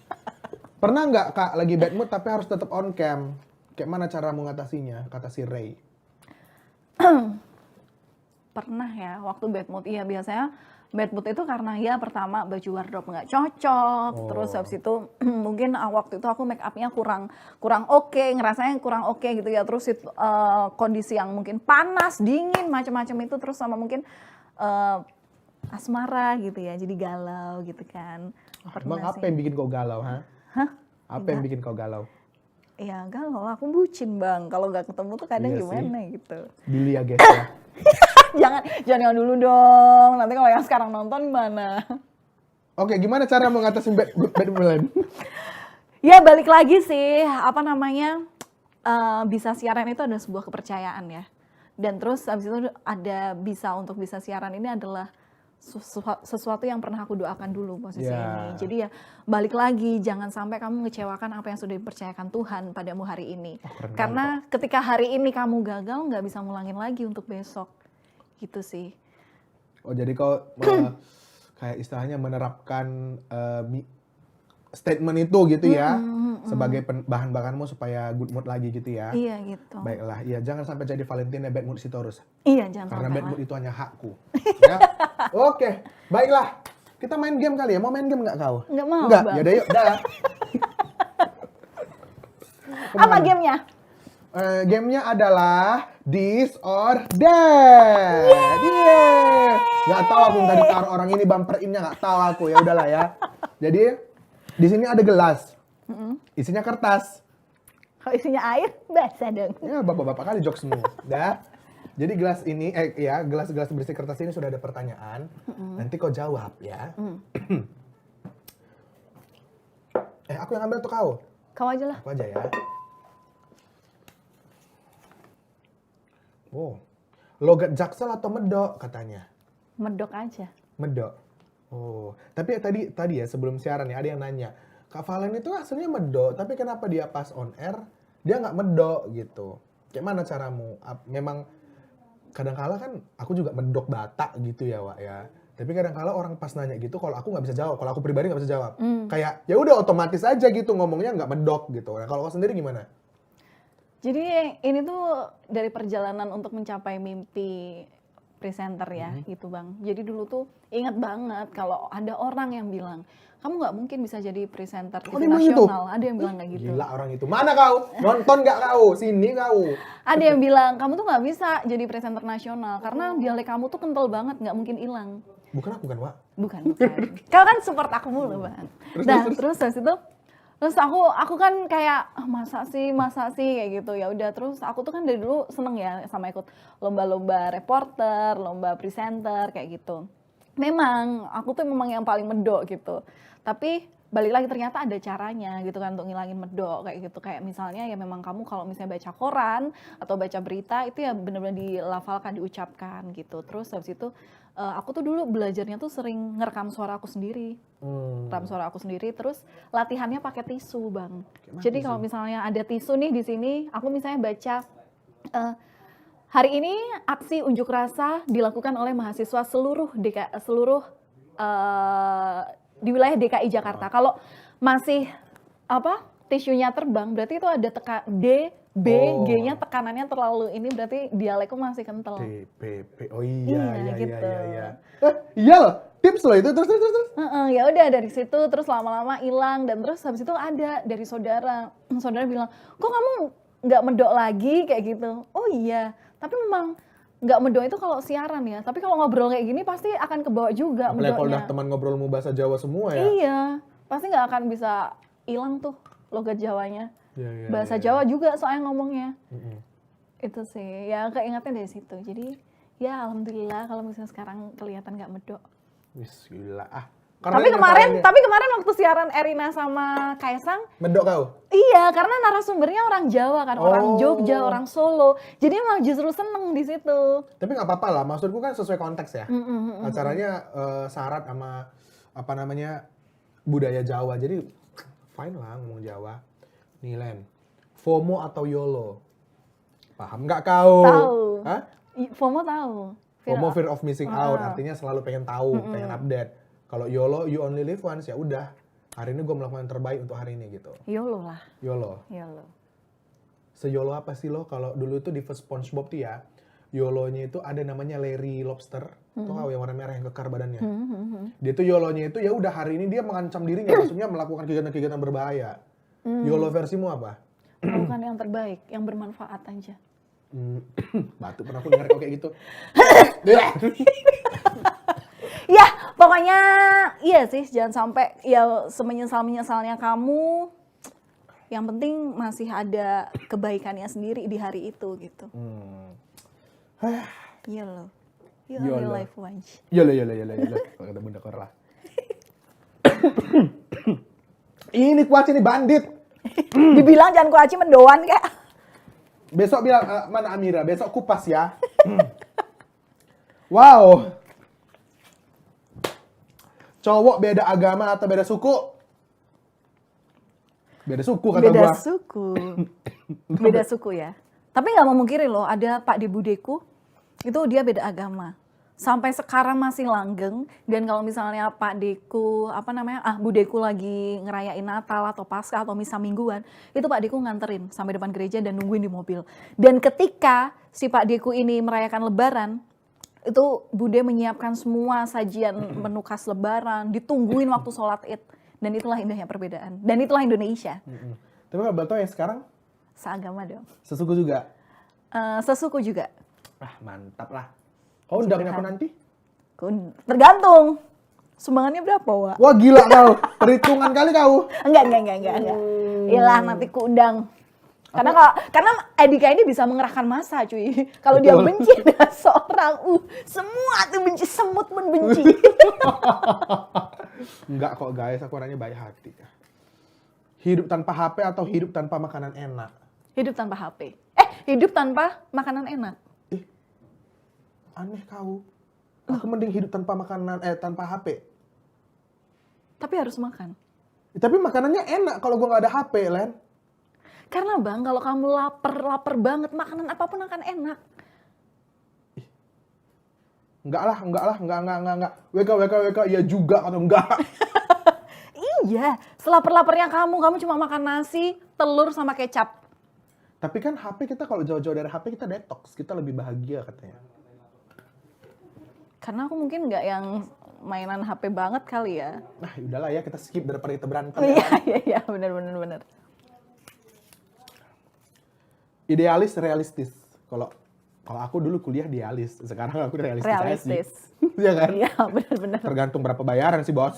Pernah nggak Kak lagi bad mood tapi harus tetap on cam? Kayak mana cara mengatasinya? Kata si Ray. Pernah ya, waktu bad mood. Iya, biasanya bad mood itu karena ya pertama baju wardrobe nggak cocok, terus habis itu mungkin waktu itu aku make upnya kurang oke, ngerasanya kurang oke gitu ya. Terus itu, kondisi yang mungkin panas, dingin, macam-macam itu, terus sama mungkin asmara gitu ya, jadi galau gitu kan. Emang Pernah apa sih. yang bikin kau galau, ha? Hah? Apa yang bikin kau galau? Ya galau, aku bucin Bang. Kalau nggak ketemu tuh kadang Iya sih. gimana gitu. Billy ya guys ya. jangan dulu dong. Nanti kalau yang sekarang nonton gimana? Oke, gimana cara mengatasi bad mood? Ya balik lagi sih, apa namanya, bisa siaran itu ada sebuah kepercayaan ya. Dan terus habis itu untuk bisa siaran ini adalah sesuatu yang pernah aku doakan dulu posisi ini. Jadi ya balik lagi, jangan sampai kamu mengecewakan apa yang sudah dipercayakan Tuhan padamu hari ini. Karena ketika hari ini kamu gagal, nggak bisa ngulangin lagi untuk besok. Gitu sih. Oh jadi kau kayak istilahnya menerapkan statement itu gitu ya sebagai bahan bakanmu supaya good mood lagi gitu ya. Iya gitu. Baiklah, ya jangan sampai jadi Valentina bad mood Sitorus. Iya jangan Karena sampai bad lah. mood itu hanya hakku. Ya. Oke, baiklah. Kita main game kali ya. Mau main game nggak kau? Nggak mau, Nggak? Bang. Yaudah yuk, dah. Apa gamenya? Gamenya adalah This or That. Yeah. Nggak tahu aku tadi taruh orang ini bumper in-nya nggak tahu aku, ya udahlah ya. Jadi di sini ada gelas, isinya kertas. Kalau isinya air, basah dong. Ya bapak-bapak kali jokes semua. Dah. Jadi gelas ini, gelas-gelas berisi kertas ini sudah ada pertanyaan. Nanti kau jawab ya. Aku yang ambil tuh kau. Kau aja lah. Aku aja ya. Oh, logat Jaksel atau medok katanya? Medok aja. Medok. Oh, tapi tadi ya sebelum siaran ya ada yang nanya, Kak Valen itu aslinya medok, tapi kenapa dia pas on air dia nggak medok gitu? Kayak mana caramu? Memang kadang-kala kan aku juga medok Batak gitu ya, Wak ya. Tapi kadang-kala orang pas nanya gitu, kalau aku nggak bisa jawab, kalau aku pribadi nggak bisa jawab. Kayak ya udah otomatis aja gitu ngomongnya nggak medok gitu. Nah, kalau kau sendiri gimana? Jadi ini tuh dari perjalanan untuk mencapai mimpi presenter ya gitu Bang. Jadi dulu tuh ingat banget kalau ada orang yang bilang, kamu nggak mungkin bisa jadi presenter TV nasional. Ada yang bilang kayak gitu. Gila orang itu. Mana kau? Nonton nggak kau? Sini kau. Ada yang bilang, kamu tuh nggak bisa jadi presenter nasional karena dialek kamu tuh kental banget, nggak mungkin hilang. Bukan aku kan, Wak? Bukan. Kau kan support aku mulu Bang. Terus habis itu terus aku kan kayak masa sih kayak gitu. Ya udah, terus aku tuh kan dari dulu seneng ya sama ikut lomba-lomba reporter, lomba presenter kayak gitu. Memang aku tuh memang yang paling medok gitu. Tapi balik lagi ternyata ada caranya gitu kan untuk ngilangin medok kayak gitu. Kayak misalnya ya memang kamu kalau misalnya baca koran atau baca berita itu ya benar-benar dilafalkan, diucapkan gitu. Terus habis itu aku tuh dulu belajarnya tuh sering ngerekam suara aku sendiri. Rekam suara aku sendiri, terus latihannya pakai tisu, Bang. Jadi kalau misalnya ada tisu nih di sini, aku misalnya baca hari ini aksi unjuk rasa dilakukan oleh mahasiswa seluruh di wilayah DKI Jakarta. Kalau masih tisunya terbang, berarti itu ada D, B, B, G-nya tekanannya terlalu ini berarti dialekku masih kental. D, B, P. Oh iya gitu. Iya loh, tips loh itu terus. Ya udah dari situ terus lama-lama hilang dan terus habis itu ada dari saudara bilang, kok kamu nggak medok lagi kayak gitu. Oh iya, tapi memang nggak medok itu kalau siaran ya, tapi kalau ngobrol kayak gini pasti akan kebawa juga apalagi kalau udah medoknya. teman ngobrol mau bahasa Jawa semua ya. Iya, pasti nggak akan bisa hilang tuh logat Jawanya. Iya, Bahasa Jawa juga soalnya ngomongnya. Mm-mm. Itu sih, ya keingetnya dari situ. Jadi ya alhamdulillah kalau misalnya sekarang kelihatan nggak medok. Wis gila ah. Tapi kemarin waktu siaran Erina sama Kaisang, medok kau. iya karena narasumbernya orang Jawa kan, orang Oh. Jogja, orang Solo. Jadi emang justru seneng di situ. Tapi nggak apa-apa lah, maksudku kan sesuai konteks ya. Acaranya syarat sama apa namanya budaya Jawa, jadi fine lah ngomong Jawa. Nih Len, FOMO atau YOLO? Paham nggak kau? Tahu. Hah? FOMO tahu. FOMO, fear of missing out, artinya selalu pengen tahu, pengen update. Kalau YOLO, you only live once, ya udah. Hari ini gue melakukan yang terbaik untuk hari ini gitu. YOLO lah. YOLO. Se-YOLO apa sih lo? Kalau dulu tuh di first SpongeBob tuh ya, YOLO-nya itu ada namanya Larry Lobster. Tuh tahu yang warna merah yang kekar badannya. Dia tuh YOLO-nya itu ya udah hari ini dia mengancam dirinya, maksudnya melakukan kegiatan-kegiatan berbahaya. YOLO versimu apa? Bukan yang terbaik, yang bermanfaat aja. Batu pernah aku dengar kau kayak gitu. Ya, pokoknya iya sih, jangan sampai ya semenyesal-menyesalnya kamu. Yang penting masih ada kebaikannya sendiri di hari itu gitu. Iya loh. You only YOLO. live once. YOLO. Kalau kata Bunda Korla. Ini kuaci nih bandit. Dibilang jangan kuaci mendoan kayak. Besok bilang, mana Amira? Besok kupas ya. Wow. Cowok beda agama atau beda suku? Beda suku kata Beda gua. suku. Beda suku ya. Tapi nggak mau mungkiri loh, ada Pak di budeku, itu dia beda agama. Sampai sekarang masih langgeng, dan kalau misalnya Pak Deku, budeku lagi ngerayain Natal atau Paskah atau misa mingguan, itu Pak Deku nganterin sampai depan gereja dan nungguin di mobil. Dan ketika si Pak Deku ini merayakan Lebaran, itu Bude menyiapkan semua sajian menu khas Lebaran, ditungguin waktu sholat Id. Dan itulah indahnya perbedaan. Dan itulah Indonesia. Tapi kalau Bato yang sekarang Seagama dong. sesuku juga. Sesuku juga. Ah mantap lah. Kau undangnya aku nanti? Tergantung. Sumbangannya berapa, Wak? Wah gila kau, perhitungan kali kau. Enggak. Iyalah nanti ku undang. Karena Edika ini bisa mengerahkan massa, cuy. Kalau dia benci ada seorang, semua tuh benci, semut pun benci. Enggak kok guys, aku orangnya baik hati. Hidup tanpa HP atau hidup tanpa makanan enak? Hidup tanpa HP. Hidup tanpa makanan enak. Aneh kau. Aku mending hidup tanpa makanan, tanpa HP. Tapi harus makan. Tapi makanannya enak kalau gua nggak ada HP, Len. Karena Bang, kalau kamu lapar banget, makanan apapun akan enak. Enggak. WK, ya juga atau enggak. Iya, selapar-laparnya kamu cuma makan nasi, telur sama kecap. Tapi kan HP kita kalau jauh-jauh dari HP kita detox, kita lebih bahagia katanya. Karena aku mungkin nggak yang mainan HP banget kali ya. Nah, udahlah ya kita skip daripada kita berantem. Iya, benar. Idealis, realistis. Kalau aku dulu kuliah idealis, sekarang aku realistis. Realistis. Iya kan? Iya, benar. Tergantung berapa bayaran sih, Bos.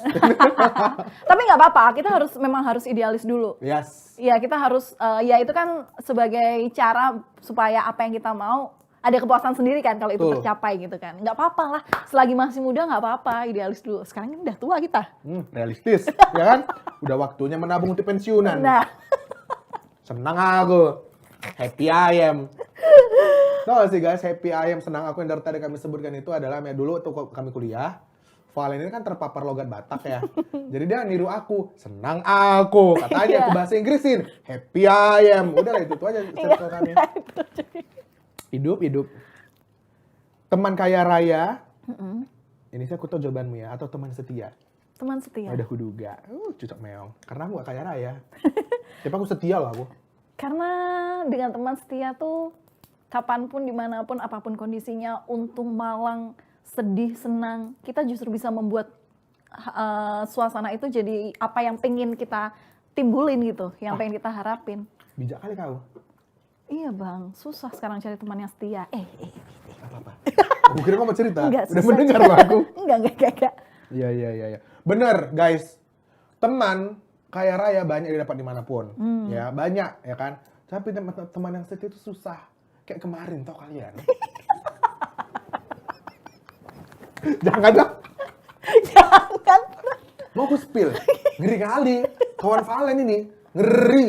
Tapi nggak apa-apa, kita memang harus idealis dulu. Yes. Ya, kita harus, ya itu kan sebagai cara supaya apa yang kita mau, ada kepuasan sendiri kan kalau itu tercapai gitu kan. Nggak apa-apa lah, selagi masih muda nggak apa-apa, idealis dulu. Sekarang ini udah tua kita. Realistis, ya kan? Udah waktunya menabung untuk pensiunan. Nah. Senang aku. Happy I am. Tahu sih guys, happy I am, senang aku yang dari tadi kami sebutkan itu adalah dulu waktu kami kuliah, Valen ini kan terpapar logat Batak ya. Jadi dia niru aku, senang aku. Katanya aku bahasa Inggrisin, happy I am. Udah lah itu aja circle kami. Hidup. Teman kaya raya. Ini sih aku tahu jawabanmu ya, atau teman setia? Teman setia. Udah kuduga. Cocok meong. Karena aku gak kaya raya. Tapi aku setia loh aku. Karena dengan teman setia tuh kapanpun, dimanapun, apapun kondisinya, untung, malang, sedih, senang, kita justru bisa membuat suasana itu jadi apa yang pengen kita timbulin gitu, yang pengen kita harapin. Bijak kali kau. Iya bang, susah sekarang cari teman yang setia. Apa-apa. Aku kira kau mau cerita. Enggak, Udah susah. mendengar loh aku. Enggak. Iya. Bener guys, teman kaya raya banyak didapat dimanapun. Ya banyak ya kan. Tapi teman yang setia itu susah. Kayak kemarin tau kalian. Jangan. Mau aku spill. Ngeri kali. Kawan Valen ini. Ngeri.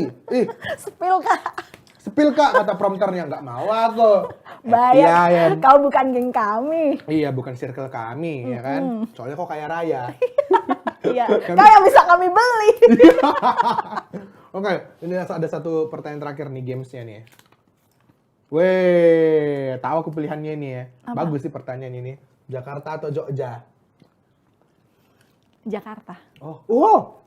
Spill kak kata prompternya. Nggak mau aku. Bayar. Kau bukan geng kami. Iya bukan circle kami ya kan. Soalnya kau kaya raya. Iya. Kau yang bisa kami beli. Oke, ini ada satu pertanyaan terakhir nih gamesnya nih. Weh, tahu aku pilihannya ini ya. Apa? Bagus sih pertanyaan ini. Jakarta atau Jogja? Jakarta. Oh.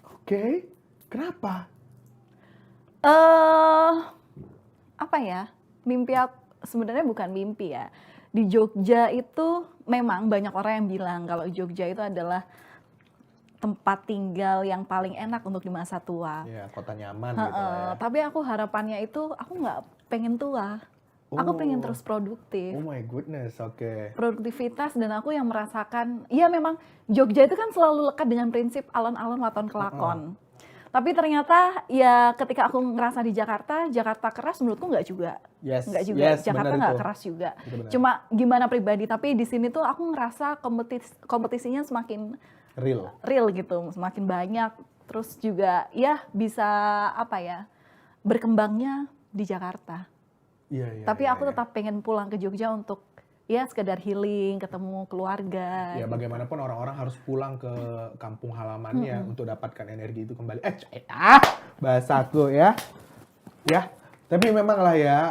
Oke. Kenapa? Apa ya? Mimpi aku sebenarnya bukan mimpi ya. Di Jogja itu memang banyak orang yang bilang kalau Jogja itu adalah tempat tinggal yang paling enak untuk di masa tua. Ya, kota nyaman gitu ya. Tapi aku harapannya itu aku nggak pengen tua. Aku pengen terus produktif. Oh my goodness, oke. Produktivitas dan aku yang merasakan, ya memang Jogja itu kan selalu lekat dengan prinsip alon-alon waton kelakon. Tapi ternyata ya ketika aku ngerasa di Jakarta keras menurutku nggak juga. Nggak juga, Jakarta nggak keras juga. Cuma gimana pribadi, tapi di sini tuh aku ngerasa kompetisinya semakin real gitu, semakin banyak. Terus juga ya bisa berkembangnya di Jakarta. Tapi aku tetap pengen pulang ke Jogja untuk ya sekedar healing, ketemu keluarga. Ya bagaimanapun orang-orang harus pulang ke kampung halamannya untuk dapatkan energi itu kembali. Bahasaku ya. Ya, tapi memang lah ya,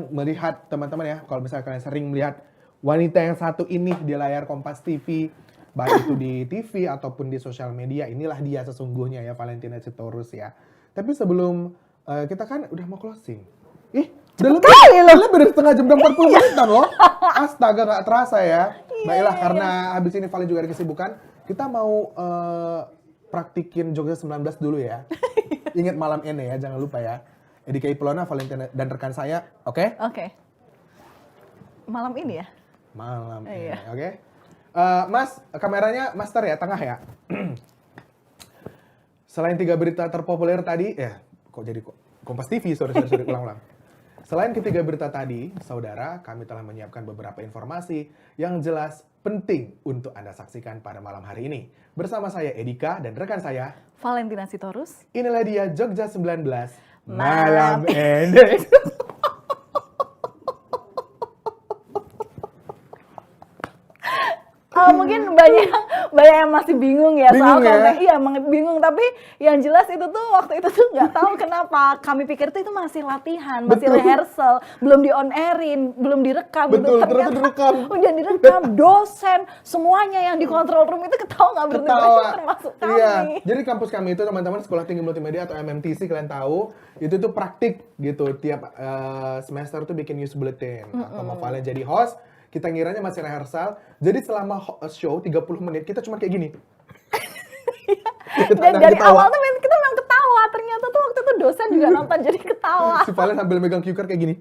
melihat teman-teman ya, kalau misalnya kalian sering melihat wanita yang satu ini di layar Kompas TV, baik itu di TV ataupun di sosial media, inilah dia sesungguhnya ya, Valentina Sitorus ya. Tapi sebelum kita kan udah mau closing. Udah lebih dari setengah jam, 40 menitan loh. Astaga, gak terasa ya. Baiklah, karena habis ini Valen juga ada kesibukan, kita mau praktikin Jogja 19 dulu ya. Ingat malam ini ya, jangan lupa ya. Edika Ipolona, Valentina, dan rekan saya, oke? Oke. Malam ini ya? Malam ini, Iya. oke? Mas, kameranya master ya, tengah ya. Selain 3 berita terpopuler tadi, kok jadi Kompas TV, sorry, ulang-ulang. Selain ketiga berita tadi, saudara, kami telah menyiapkan beberapa informasi yang jelas penting untuk Anda saksikan pada malam hari ini. Bersama saya Edika dan rekan saya, Valentina Sitorus. Inilah dia Jogja 19 Malam ini. Mungkin banyak yang masih bingung ya soal konten. Ya? Iya, bingung. Tapi yang jelas itu tuh waktu itu tuh nggak tahu kenapa. Kami pikir tuh itu masih latihan, masih rehearsal, belum di on airin, belum direkam. Betul, gitu. ternyata direkam. Udah direkam, dosen, semuanya yang di control room itu ketawa nggak berhenti, termasuk kami. Iya, jadi kampus kami itu teman-teman Sekolah Tinggi Multimedia atau MMTC kalian tahu, itu tuh praktik gitu. Tiap semester tuh bikin news bulletin. Kalau mau Valen jadi host, kita ngiranya masih rehearsal. Jadi selama show 30 menit kita cuma kayak gini. Dan dari awal tuh kita memang ketawa. Ternyata tuh waktu itu dosen juga nonton jadi ketawa. Si Valen sambil megang cue card kayak gini.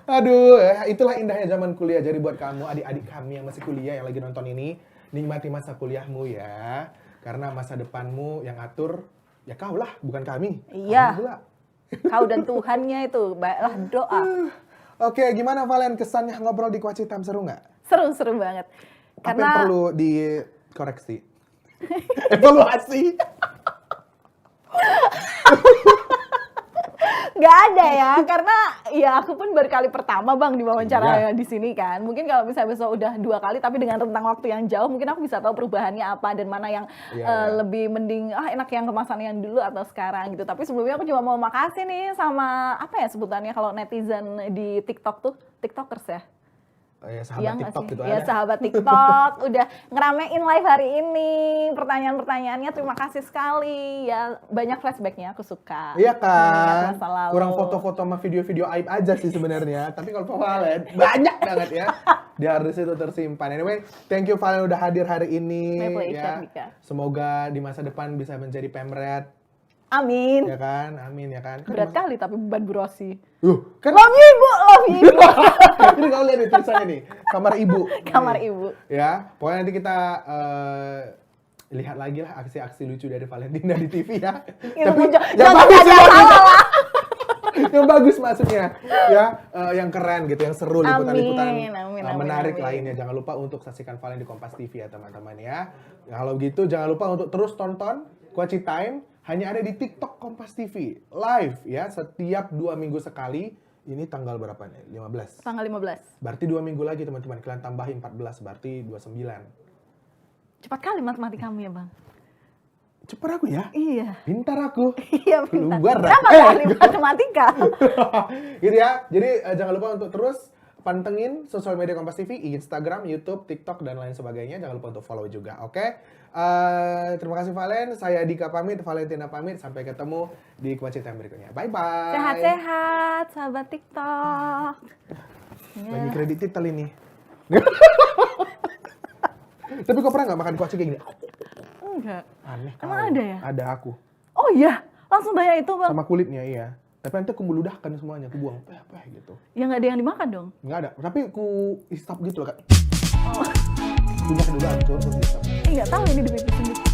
Aduh, itulah indahnya zaman kuliah. Jadi buat kamu, adik-adik kami yang masih kuliah, yang lagi nonton ini, nikmati masa kuliahmu ya. Karena masa depanmu yang atur, ya kau lah, bukan kami. Iya. Kau dan Tuhannya itu, baiklah doa. Oke, gimana Valen kesannya ngobrol di Kuaci Time, seru nggak? Seru banget. Apa yang perlu dikoreksi? Evaluasi. Gak ada ya, karena ya aku pun baru kali pertama bang diwawancara di sini kan. Mungkin kalau misalnya besok udah 2 kali, tapi dengan rentang waktu yang jauh, mungkin aku bisa tahu perubahannya apa dan mana yang lebih mending, enak yang kemasan yang dulu atau sekarang gitu. Tapi sebelumnya aku cuma mau makasih nih sama apa ya sebutannya kalau netizen di TikTok tuh, TikTokers ya. sahabat Iya nggak TikTok sih? gitu Ya ada. sahabat TikTok udah ngeramein live hari ini. Pertanyaan-pertanyaannya terima kasih sekali. Ya banyak flashbacknya aku suka. Iya Mengingat kan? masa lalu. Kurang foto-foto sama video-video aib aja sih sebenarnya. Tapi kalau Valen banyak banget ya. Di hard disk itu tersimpan. Anyway, thank you Valen udah hadir hari ini. My pleasure, Ya. Dika. Semoga di masa depan bisa menjadi pemret. Amin. Ya kan? Amin ya kan? Berat kali tapi beban burosi. Kan Love you ibu, love you ibu. ini kau lihat nih tulisannya nih. Kamar ibu. Kamar Nih. ibu. Ya, pokoknya nanti kita lihat lagi lah aksi-aksi lucu dari Valentina di TV ya. Itu Tapi jangan ada salah lah. yang bagus maksudnya ya, yang keren gitu, yang seru, liputan-liputan Amin, menarik amin. lainnya. Jangan lupa untuk saksikan Valen di Kompas TV ya teman-teman ya. Kalau gitu jangan lupa untuk terus tonton Quality Time hanya ada di TikTok Kompas TV live ya setiap 2 minggu sekali. Ini tanggal berapa nih? 15. Tanggal 15. Berarti 2 minggu lagi teman-teman. Kalian tambahin 14 berarti 29. Cepat kali matematikamu ya bang. Cepet aku ya. Iya. Pintar aku. Iya pintar. Keluar. Kenapa nggak ahli matematika? Gitu ya. Jadi jangan lupa untuk terus pantengin sosial media Kompas TV, Instagram, YouTube, TikTok, dan lain sebagainya. Jangan lupa untuk follow juga, oke? Terima kasih Valen. Saya Dika pamit, Valentina pamit. Sampai ketemu di Quality Time berikutnya. Bye-bye. Sehat-sehat, sahabat TikTok. Lagi kredit titel ini. Tapi kok pernah nggak makan kuaci kayak gini? Enggak. Aneh. Emang kali. ada ya? Ada aku. Oh iya, langsung tanya itu bang. Sama kulitnya iya. Tapi nanti aku meludahkan semuanya, aku buang apa gitu. Ya nggak ada yang dimakan dong. Nggak ada. Tapi aku isap gitu loh kak. Punya dulu hancur terus isap. Nggak tahu ini dipipisin